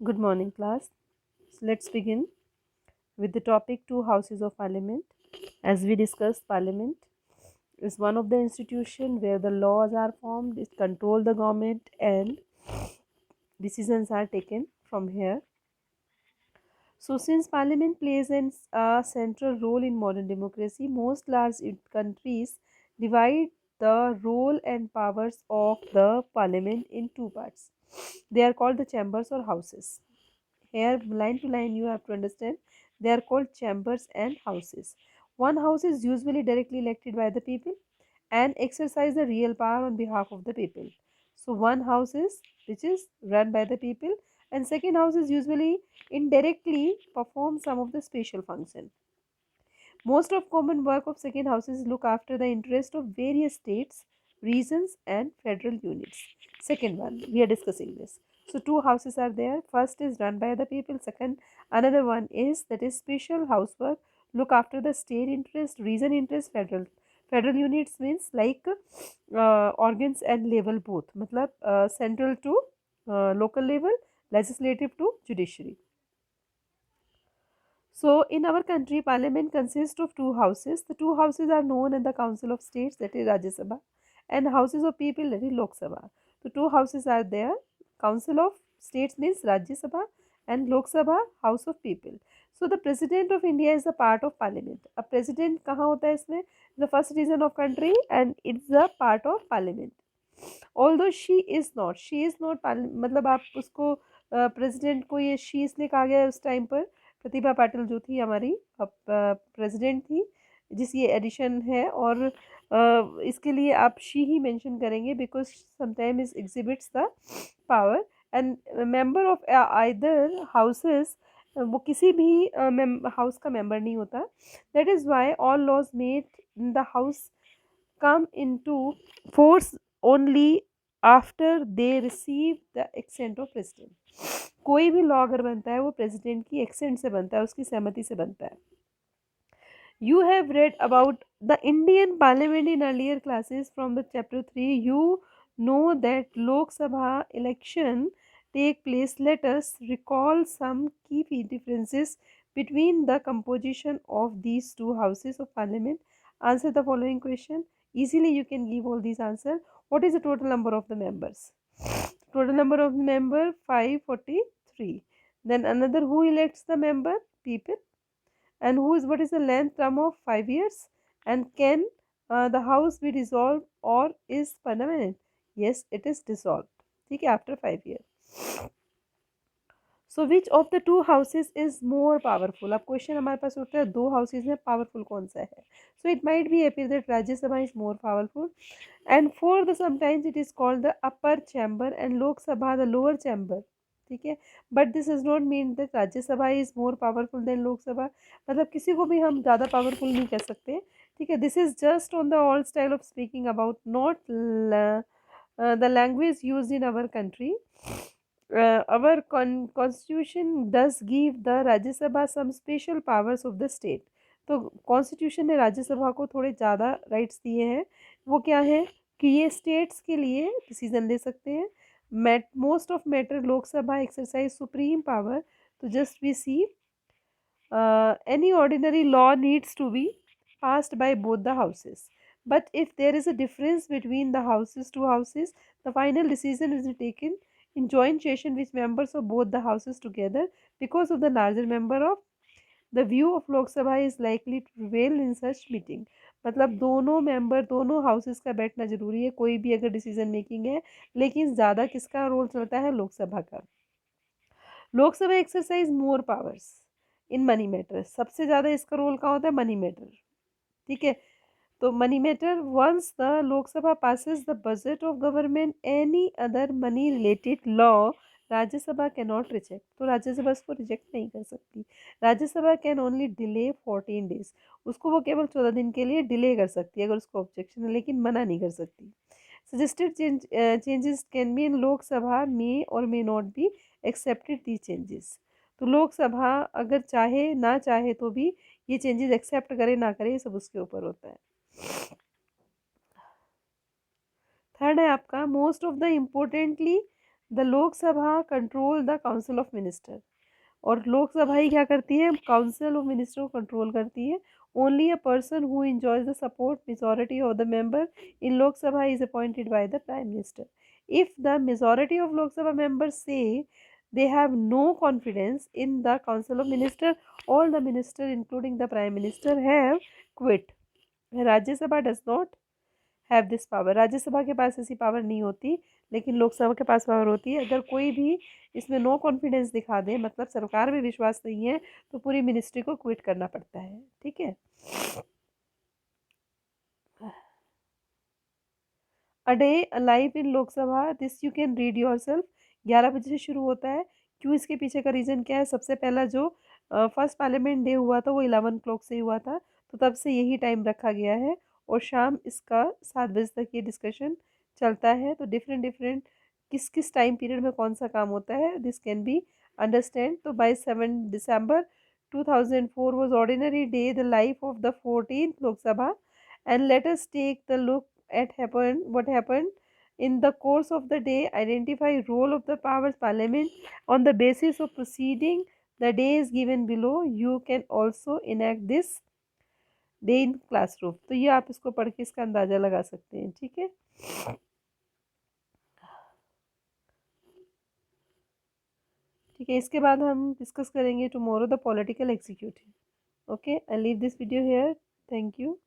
Good morning, class. Let's begin with the topic two houses of parliament. As we discussed, parliament is one of the institutions where the laws are formed, it control the government, and decisions are taken from here. So, since parliament plays a central role in modern democracy, most large countries divide the role and powers of the parliament in two parts. They are called the chambers or houses. Here, line to line, you have to understand they are called chambers and houses. One house is usually directly elected by the people and exercise the real power on behalf of the people. So, one house is which is run by the people, and second house is usually indirectly perform some of the special function. Most of common work of second houses look after the interest of various states, regions and federal units. Second one, we are discussing this. So two houses are there. First is run by the people. Second, another one is that is special housework, look after the state interest, region interest, federal. Federal units means like organs and level both. मतलब central to local level, legislative to judiciary. So, in our country, parliament consists of two houses. The two houses are known as the Council of States, that is Rajya Sabha, and Houses of People, that is Lok Sabha. The two houses are there. Council of States means Rajya Sabha, and Lok Sabha, House of People. So, the President of India is a part of Parliament. A president कहाँ होता है इसमें? The first citizen of country, and it's a part of Parliament. Although she is not मतलब आप उसको president को ये she इसलिए कहा गया है उस टाइम पर प्रतिभा पाटिल जो थी हमारी प्रेसिडेंट थी जिस ये एडिशन है और इसके लिए आप शी ही मेंशन करेंगे because sometime is exhibits the power and member of either houses वो किसी भी हाउस का मेंबर नहीं होता that is why all laws made in the house come into force only after they receive the accent of president कोई भी law अगर बनता है वो प्रेसिडेंट की एक्सेंट से बनता है उसकी सहमति से बनता है you have read about the Indian Parliament in earlier classes from the chapter 3. You know that Lok Sabha election take place. Let us recall some key differences between the composition of these two houses of parliament. Answer the following question. Easily you can give all these answers. What is the total number of the members? Total number of member 543. Then another who elects the member? People. And who is what is the length term of 5 years and can the house be dissolved or is permanent? Yes, it is dissolved. ठीक है after 5 years. So which of the two houses is more powerful? अब question हमारे पास उठता है दो houses में powerful कौन सा है so it might be appear that Rajya Sabha is more powerful and for the sometimes it is called the upper chamber and Lok Sabha the lower chamber ठीक है but this is not mean that राज्य सभा is more powerful than Lok Sabha मतलब किसी को भी हम ज़्यादा पावरफुल नहीं कह सकते ठीक है this is just on the old style of speaking about not the language use in our country our constitution does give the Rajya Sabha some special powers of the state. तो constitution ने राज्यसभा को थोड़े ज़्यादा rights दिए हैं वो क्या है कि ये स्टेट्स के लिए डिसीजन ले सकते हैं most of matter Lok Sabha exercise supreme power तो just we see any ordinary law needs to be passed by both the houses but if there is a difference between the houses two houses the final decision is taken in joint session with members of both the houses together because of the larger member of the view of Lok Sabha is likely to prevail in such meeting मतलब दोनों member दोनों houses का बैठना जरूरी है कोई भी अगर डिसीजन मेकिंग है लेकिन ज़्यादा किसका रोल चलता है लोकसभा का Lok Sabha exercise more powers in money matter सबसे ज़्यादा इसका रोल कहाँ होता है मनी मैटर ठीक है तो money matter once the Lok Sabha passes the budget of government any other money related law Rajya Sabha can not reject तो राज्यसभा इसको रिजेक्ट नहीं कर सकती Rajya Sabha can only delay 14 days उसको वो केवल 14 दिन के लिए डिले कर सकती है अगर उसको ऑब्जेक्शन है लेकिन मना नहीं कर सकती suggested changes can be in Lok Sabha may और may not be accepted the changes तो लोकसभा अगर चाहे ना चाहे तो भी ये चेंजेस एक्सेप्ट करे ना करे ये सब उसके ऊपर होता है थर्ड है आपका most of the importantly the Lok Sabha control the council of minister, और लोकसभा ही क्या करती है, काउंसिल ऑफ मिनिस्टर को कंट्रोल करती है. Only a person who enjoys the support majority of the member in Lok Sabha is appointed by the Prime Minister. If the majority of Lok Sabha members say they have no confidence in the Council of Minister, all the minister including the Prime Minister have quit. Rajya Sabha does not have this power. Rajya Sabha के पास ऐसी power नहीं होती, लेकिन लोकसभा के पास power होती है. अगर कोई भी इसमें नो कॉन्फिडेंस दिखा दे, मतलब सरकार में विश्वास नहीं है, तो पूरी मिनिस्ट्री को क्विट करना पड़ता है. ठीक है. A day live in Lok Sabha, this you can read your self. 11 बजे से शुरू होता है. क्यों, इसके पीछे का रीज़न क्या है? सबसे पहला जो फर्स्ट पार्लियामेंट डे हुआ था वो 11 o'clock से हुआ था, तो तब से यही टाइम रखा गया है. और शाम इसका 7 बजे तक ये डिस्कशन चलता है. तो डिफरेंट डिफरेंट किस किस टाइम पीरियड में कौन सा काम होता है, दिस कैन बी अंडरस्टैंड. तो by 7 December 2004 was ordinary day the life of the 14th Lok Sabha. And let us take the look at what happened in the course of the day. Identify role of the powers parliament on the basis of proceeding the day is given below. You can also enact this day in classroom. तो ये आप इसको पढ़ के इसका अंदाजा लगा सकते हैं. ठीक है. ठीक है, इसके बाद हम डिस्कस करेंगे tomorrow the political executive. Okay, I leave this video here. Thank you.